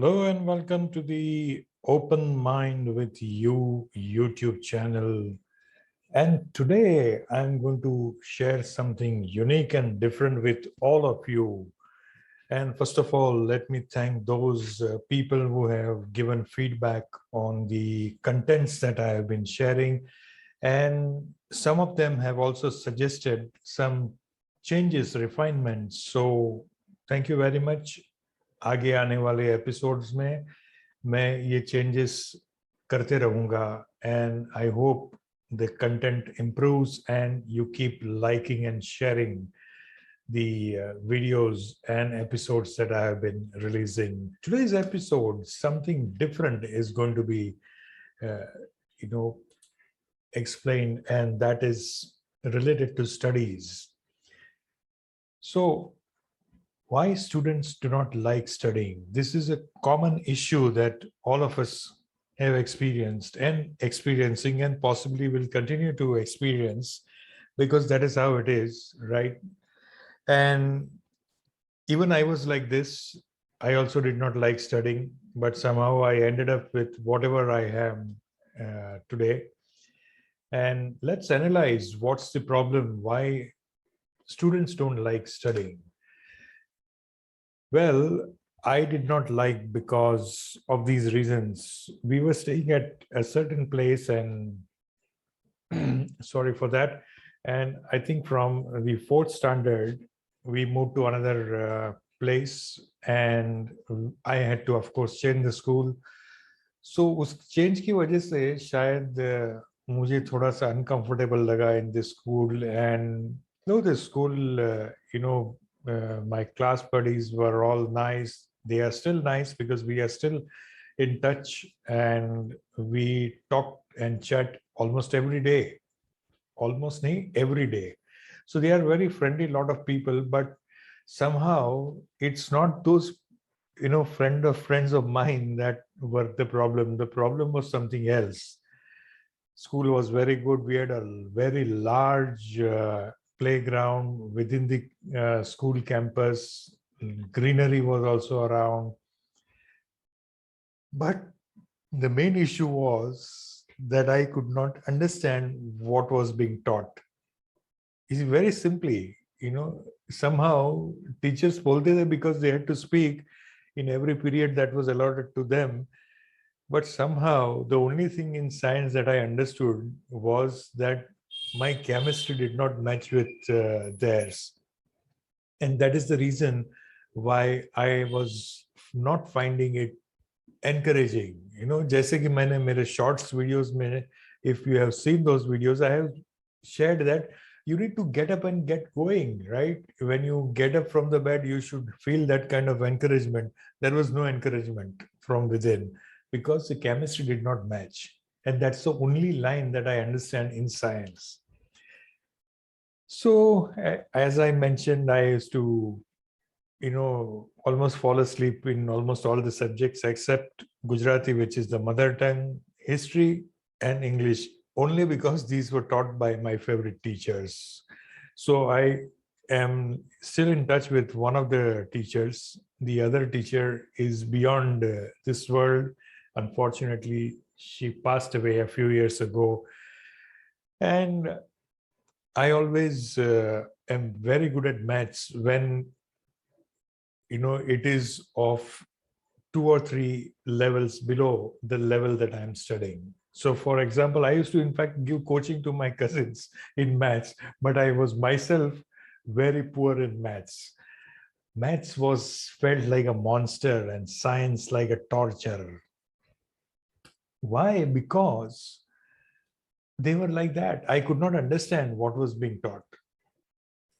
Hello and welcome to the Open Mind with You YouTube channel. And today I'm going to share something unique and different with all of you. And first of all, let me thank those people who have given feedback on the contents that I have been sharing. And some of them have also suggested some changes, refinements. So thank you very much. आगे आने वाले episodes में मैं ये changes करते रहूंगा and I hope the content improves and you keep liking and sharing the videos and episodes that I have been releasing. Today's episode, something different is going to be, uh, you know, explained, and that is related to studies. So why students do not like studying. This is a common issue that all of us have experienced and experiencing and possibly will continue to experience because that is how it is, right? And even I was like this. I also did not like studying, but somehow I ended up with whatever I am today. And let's analyze what's the problem, why students don't like studying. Well, I did not like because of these reasons. We were staying at a certain place and sorry for that. And I think from the fourth standard, we moved to another place and I had to, of course, change the school. So उस change की वजह से शायद मुझे थोड़ा सा uncomfortable लगा in this school and the school, my class buddies were all nice. They are still nice because we are still in touch and we talk and chat almost every day. Almost every day. So they are very friendly, lot of people, but somehow it's not those friends of mine that were the problem. The problem was something else. School was very good. We had a very large playground within the school campus. Greenery was also around. But the main issue was that I could not understand what was being taught. It's very simply, somehow teachers bolte the because they had to speak in every period that was allotted to them. But somehow the only thing in science that I understood was that my chemistry did not match with theirs. And that is the reason why I was not finding it encouraging. जैसे कि मैंने मेरे shorts videos में, if you have seen those videos, I have shared that you need to get up and get going, right? When you get up from the bed, you should feel that kind of encouragement. There was no encouragement from within because the chemistry did not match. And that's the only line that I understand in science. So as I mentioned, I used to, almost fall asleep in almost all the subjects except Gujarati, which is the mother tongue, history, and English, only because these were taught by my favorite teachers. So I am still in touch with one of the teachers. The other teacher is beyond this world. Unfortunately, she passed away a few years ago. And I always am very good at maths when, it is of 2 or 3 levels below the level that I'm studying. So for example, I used to in fact give coaching to my cousins in maths, but I was myself very poor in maths. Maths was felt like a monster and science like a torture. Why? Because they were like that. I could not understand what was being taught.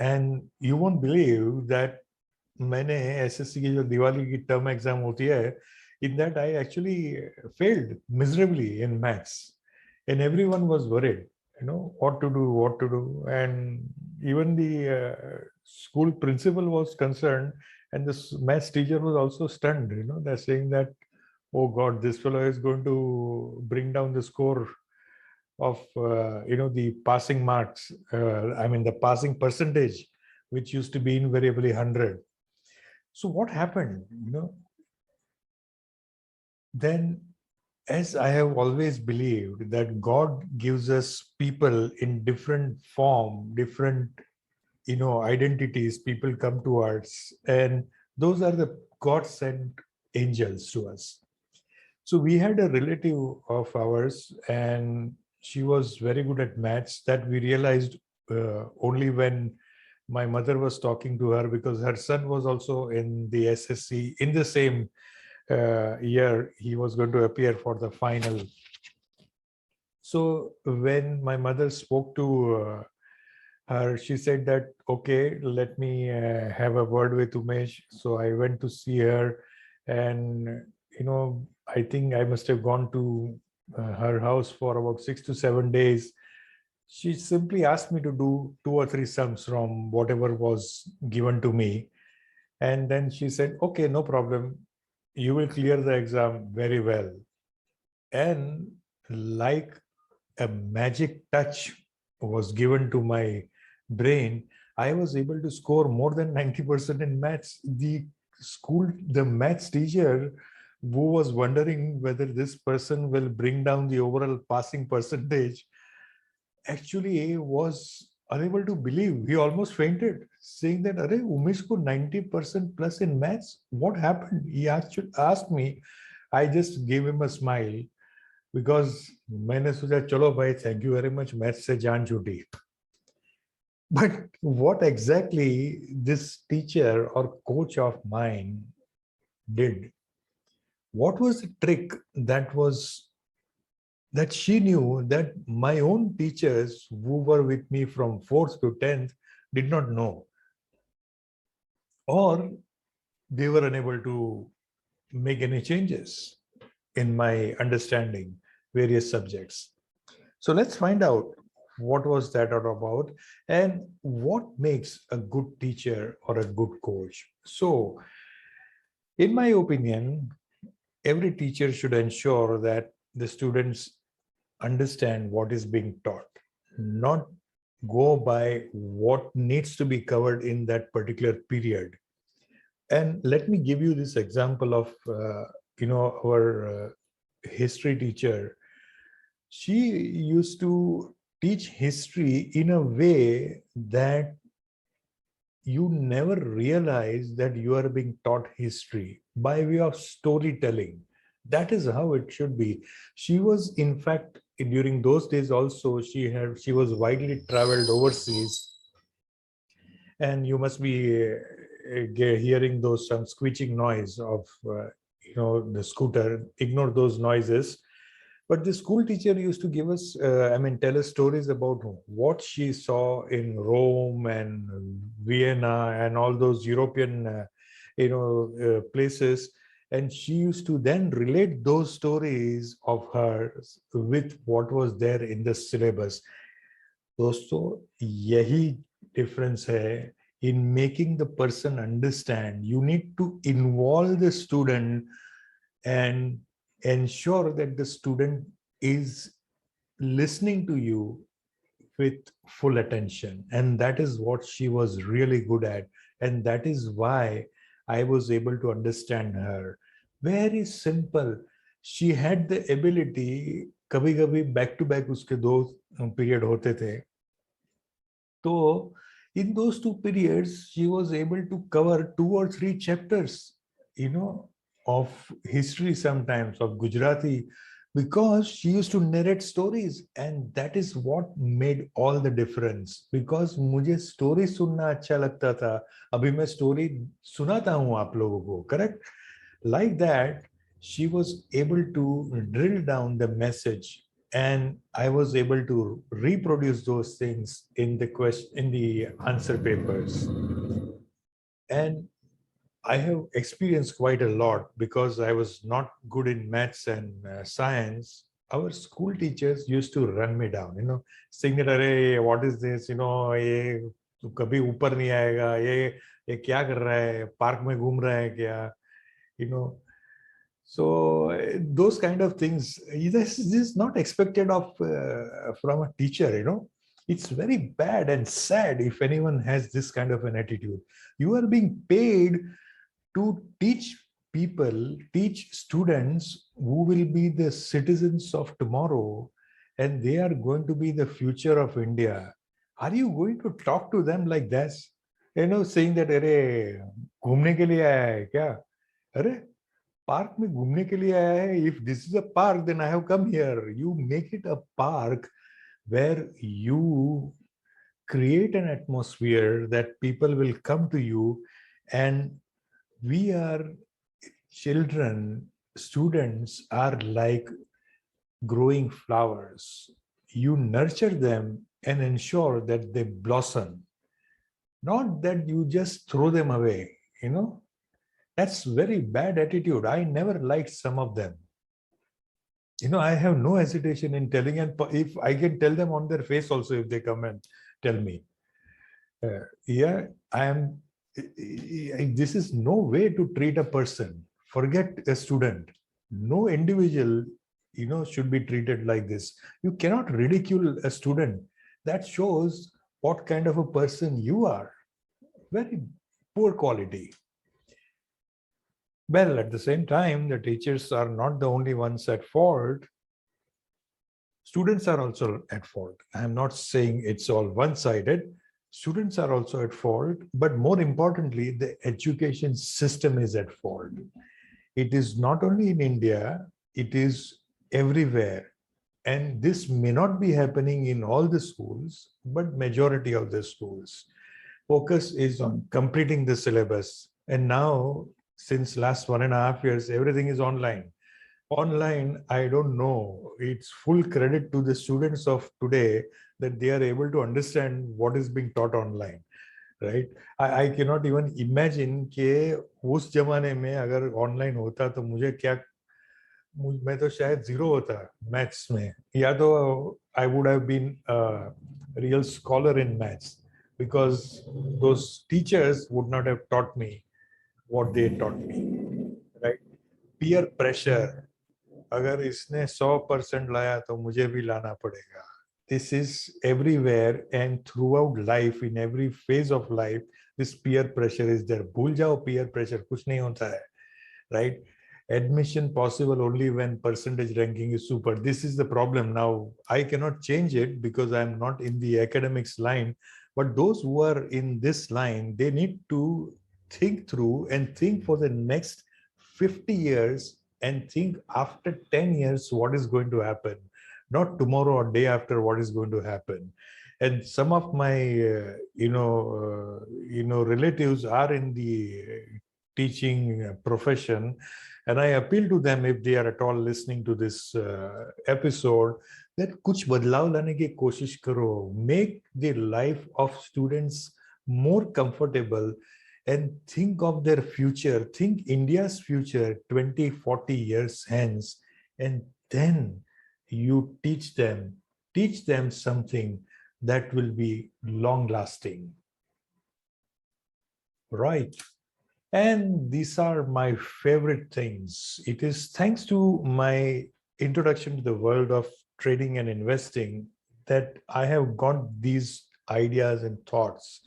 And you won't believe that मैंने SSC की जो दिवाली की term exam होती है, in that I actually failed miserably in maths, and everyone was worried, what to do, and even the school principal was concerned, and the maths teacher was also stunned. They're saying that, oh God, this fellow is going to bring down the score of the passing marks. The passing percentage, which used to be invariably 100. So what happened? then, as I have always believed, that God gives us people in different form, different, identities. People come to us, and those are the God sent angels to us. So we had a relative of ours, and she was very good at maths. That we realized only when my mother was talking to her, because her son was also in the SSC in the same year. He was going to appear for the final. So when my mother spoke to her, she said that, okay, let me have a word with Umesh. So I went to see her, and I think I must have gone to her house for about 6 to 7 days. She simply asked me to do two or three sums from whatever was given to me. And then she said, okay, no problem. You will clear the exam very well. And like a magic touch was given to my brain, I was able to score more than 90% in maths. The maths teacher who was wondering whether this person will bring down the overall passing percentage actually was unable to believe. He almost fainted, saying that, Arey, Umesh ko 90% plus in maths. What happened? He actually asked me. I just gave him a smile because मैंने सोचा चलो भाई thank you very much maths से जान छूटी. But what exactly this teacher or coach of mine did, what was the trick that she knew that my own teachers who were with me from 4th to 10th did not know, or they were unable to make any changes in my understanding various subjects. So let's find out what was that all about and what makes a good teacher or a good coach. So in my opinion, every teacher should ensure that the students understand what is being taught, not go by what needs to be covered in that particular period. And let me give you this example of our history teacher. She used to teach history in a way that you never realize that you are being taught history by way of storytelling. That is how it should be. She was, in fact, during those days also, she was widely traveled overseas, and you must be hearing those some squeaking noise of the scooter. Ignore those noises. But the school teacher used to give us, tell us stories about what she saw in Rome and Vienna and all those European, places. And she used to then relate those stories of hers with what was there in the syllabus. दोस्तों यही difference है in making the person understand. You need to involve the student and ensure that the student is listening to you with full attention. And that is what she was really good at. And that is why I was able to understand her. Very simple. She had the ability, कभी कभी back to back उसके दो period होते थे. So in those two periods, she was able to cover 2 or 3 chapters, of history sometimes, of Gujarati, because she used to narrate stories. And that is what made all the difference. Because मुझे story सुनना अच्छा लगता था. अभी मैं story सुनाता हूँ आप लोगों को, correct? Like that, she was able to drill down the message, and I was able to reproduce those things in the answer papers. And I have experienced quite a lot because I was not good in maths and science. Our school teachers used to run me down, saying that, "Arey, what is this? ये तू कभी ऊपर नहीं आएगा. ये क्या कर रहा है? पार्क में घूम रहा है क्या?" You know, so those kind of things, this is not expected of from a teacher. It's very bad and sad if anyone has this kind of an attitude. You are being paid to teach people teach students who will be the citizens of tomorrow, and they are going to be the future of India. Are you going to talk to them like this? Saying that, अरे घूमने के लिए आया है क्या? अरे park में घूमने के लिए आया है. If this is a park, then I have come here. You make it a park where you create an atmosphere that people will come to you, and we are children, students are like growing flowers. You nurture them and ensure that they blossom, not that you just throw them away. That's very bad attitude. I never liked some of them. I have no hesitation in telling, and if I can tell them on their face also, if they come and tell me, yeah, I am, this is no way to treat a person. Forget a student. No individual, should be treated like this. You cannot ridicule a student. That shows what kind of a person you are. Very poor quality. Well, at the same time, the teachers are not the only ones at fault. Students are also at fault. I am not saying it's all one-sided. Students are also at fault, but more importantly, the education system is at fault. It is not only in India, it is everywhere. And this may not be happening in all the schools, but majority of the schools. Focus is on completing the syllabus. And now, since last 1.5 years, everything is online. Online, I don't know. It's full credit to the students of today that they are able to understand what is being taught online, right? I cannot even imagine कि उस जमाने में अगर online होता तो मुझे क्या, मैं तो शायद zero होता maths में, या तो I would have been a real scholar in maths, because those teachers would not have taught me what they taught me, right? Peer pressure. अगर इसने 100% लाया तो मुझे भी लाना पड़ेगा. This is everywhere and throughout life, in every phase of life, this peer pressure is there. भूल जाओ peer pressure, कुछ नहीं होता है, right? Admission possible only when percentage ranking is super. This is the problem. Now, I cannot change it because I'm not in the academics line, but those who are in this line, they need to think through and think for the next 50 years and think after 10 years what is going to happen, not tomorrow or day after what is going to happen. And some of my relatives are in the teaching profession, and I appeal to them, if they are at all listening to this episode, that kuch badlav lane ki koshish karo. Make the life of students more comfortable and think of their future, think India's future 20, 40 years hence, and then you teach them something that will be long lasting. Right. And these are my favorite things. It is thanks to my introduction to the world of trading and investing that I have got these ideas and thoughts.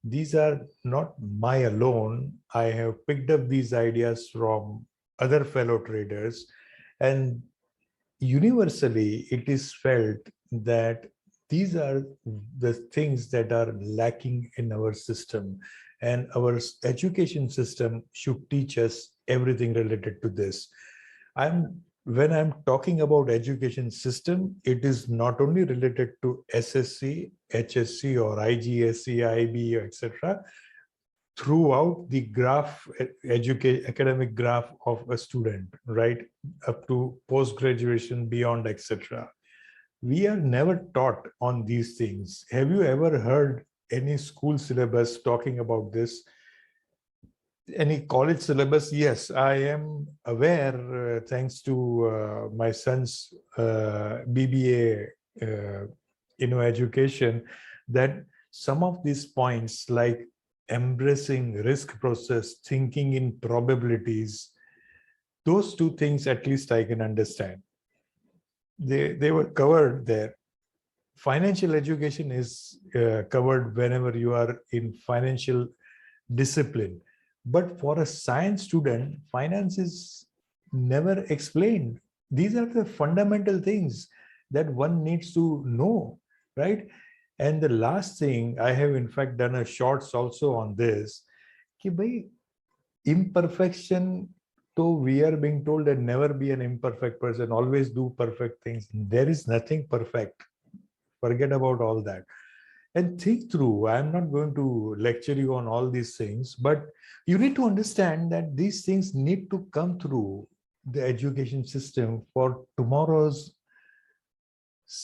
These are not my alone. I have picked up these ideas from other fellow traders, and universally it is felt that these are the things that are lacking in our system, and our education system should teach us everything related to this. When I'm talking about education system, it is not only related to SSC, HSC, or IGSC, IB, etc. Throughout the graph, academic graph of a student, right, up to post-graduation, beyond, etc. We are never taught on these things. Have you ever heard any school syllabus talking about this? Any college syllabus? Yes, I am aware, thanks to my son's BBA, education, that some of these points, like embracing risk process, thinking in probabilities, those two things at least I can understand. They were covered there. Financial education is covered whenever you are in financial discipline. But for a science student, finance is never explained. These are the fundamental things that one needs to know, right? And the last thing, I have in fact done a shorts also on this, कि भाई imperfection, so we are being told that never be an imperfect person, always do perfect things. There is nothing perfect. Forget about all that. And think through. I'm not going to lecture you on all these things, but you need to understand that these things need to come through the education system for tomorrow's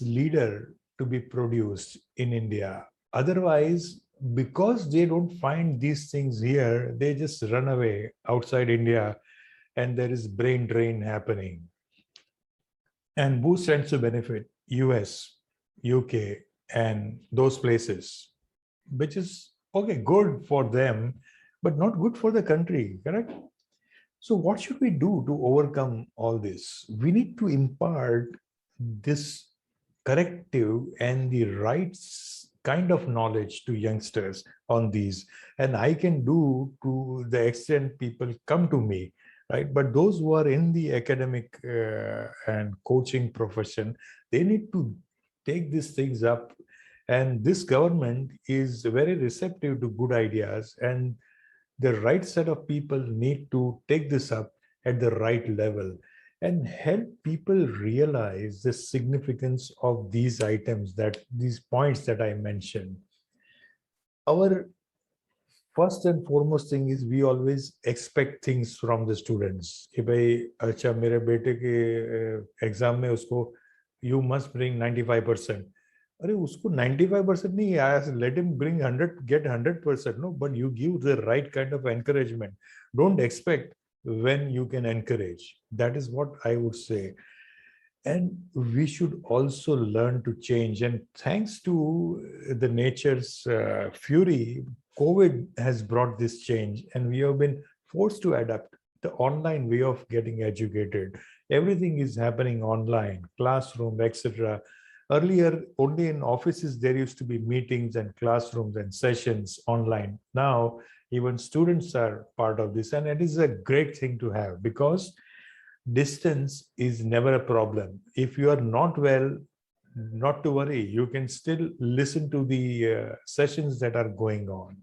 leader to be produced in India. Otherwise, because they don't find these things here, they just run away outside India and there is brain drain happening. And who stands to benefit? US, UK, and those places, which is okay, good for them, but not good for the country, correct? So, what should we do to overcome all this? We need to impart this corrective and the right kind of knowledge to youngsters on these. And I can do to the extent people come to me, right? But those who are in the academic and coaching profession, they need to take these things up. And this government is very receptive to good ideas, and the right set of people need to take this up at the right level and help people realize the significance of these items, that these points that I mentioned. Our first and foremost thing is we always expect things from the students. कि भाई अच्छा मेरे बेटे के exam में उसको you must bring 95%. अरे उसको 95% नहीं आया, let him bring 100, get 100%. No, but you give the right kind of encouragement. Don't expect when you can encourage. That is what I would say. And we should also learn to change. And thanks to the nature's fury, COVID has brought this change, and we have been forced to adapt the online way of getting educated. Everything is happening online, classroom, etc. Earlier, only in offices there used to be meetings and classrooms and sessions online. Now, even students are part of this, and it is a great thing to have, because distance is never a problem. If you are not well, not to worry, you can still listen to the sessions that are going on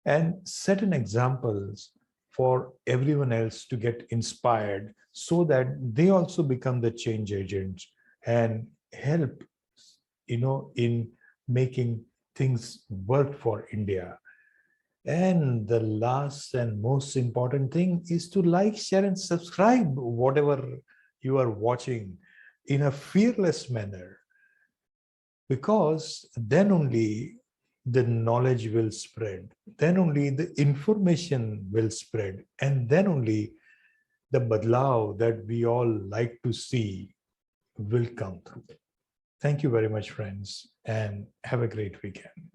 and set an examples for everyone else to get inspired, so that they also become the change agents and help, in making things work for India. And the last and most important thing is to like, share, and subscribe whatever you are watching in a fearless manner, because then only the knowledge will spread, then only the information will spread, and then only the badlav that we all like to see will come through. Thank you very much, friends, and have a great weekend.